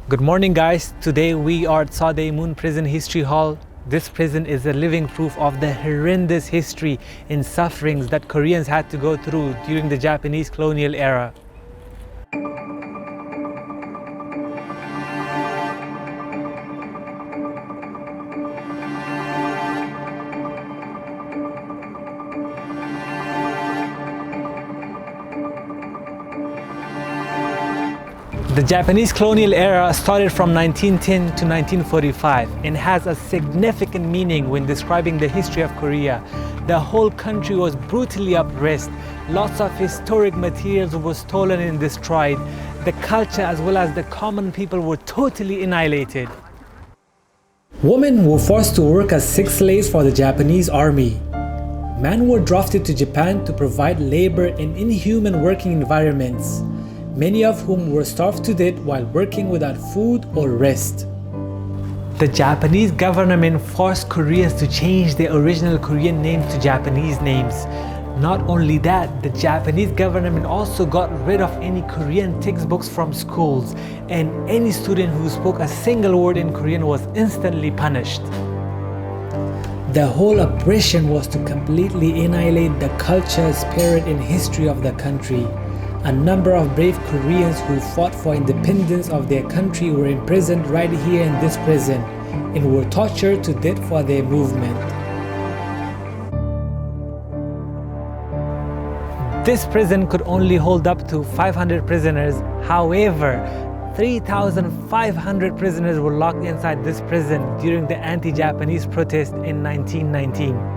Good morning guys, today we are at Seodaemun Prison History Hall. This prison is a living proof of the horrendous history and sufferings that Koreans had to go through during the Japanese colonial era. The Japanese colonial era started from 1910 to 1945 and has a significant meaning when describing the history of Korea. The whole country was brutally oppressed. Lots of historic materials were stolen and destroyed. The culture as well as the common people were totally annihilated. Women were forced to work as sex slaves for the Japanese army. Men were drafted to Japan to provide labor in inhuman working environments, many of whom were starved to death while working without food or rest. The Japanese government forced Koreans to change their original Korean names to Japanese names. Not only that, the Japanese government also got rid of any Korean textbooks from schools, and any student who spoke a single word in Korean was instantly punished. The whole oppression was to completely annihilate the culture, spirit, and history of the country. A number of brave Koreans who fought for independence of their country were imprisoned right here in this prison and were tortured to death for their movement. This prison could only hold up to 500 prisoners. However, 3,500 prisoners were locked inside this prison during the anti-Japanese protest in 1919.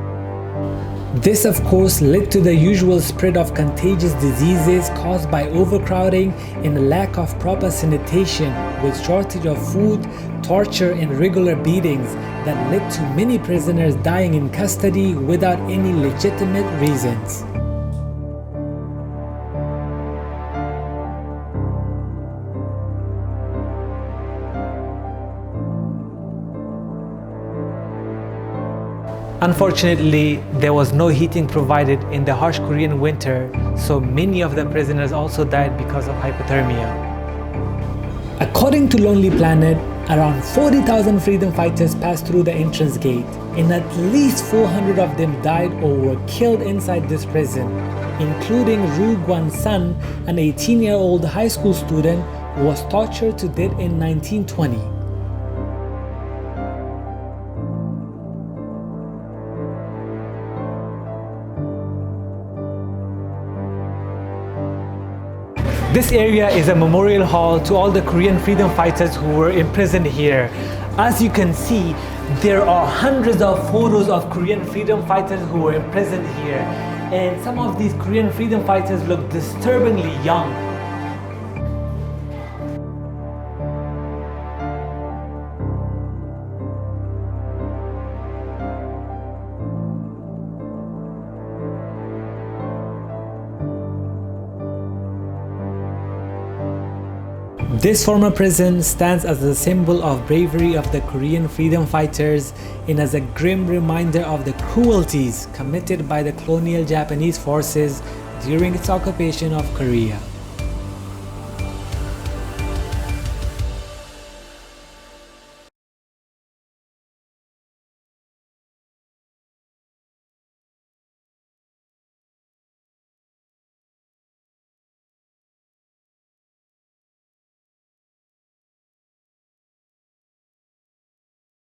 This of course led to the usual spread of contagious diseases caused by overcrowding and lack of proper sanitation, with shortage of food, torture and regular beatings that led to many prisoners dying in custody without any legitimate reasons. Unfortunately, there was no heating provided in the harsh Korean winter, so many of the prisoners also died because of hypothermia. According to Lonely Planet, around 40,000 freedom fighters passed through the entrance gate, and at least 400 of them died or were killed inside this prison, including Ru Gwan-san, an 18-year-old high school student who was tortured to death in 1920. This area is a memorial hall to all the Korean freedom fighters who were imprisoned here. As you can see, there are hundreds of photos of Korean freedom fighters who were imprisoned here. And some of these Korean freedom fighters look disturbingly young. This former prison stands as a symbol of bravery of the Korean freedom fighters and as a grim reminder of the cruelties committed by the colonial Japanese forces during its occupation of Korea.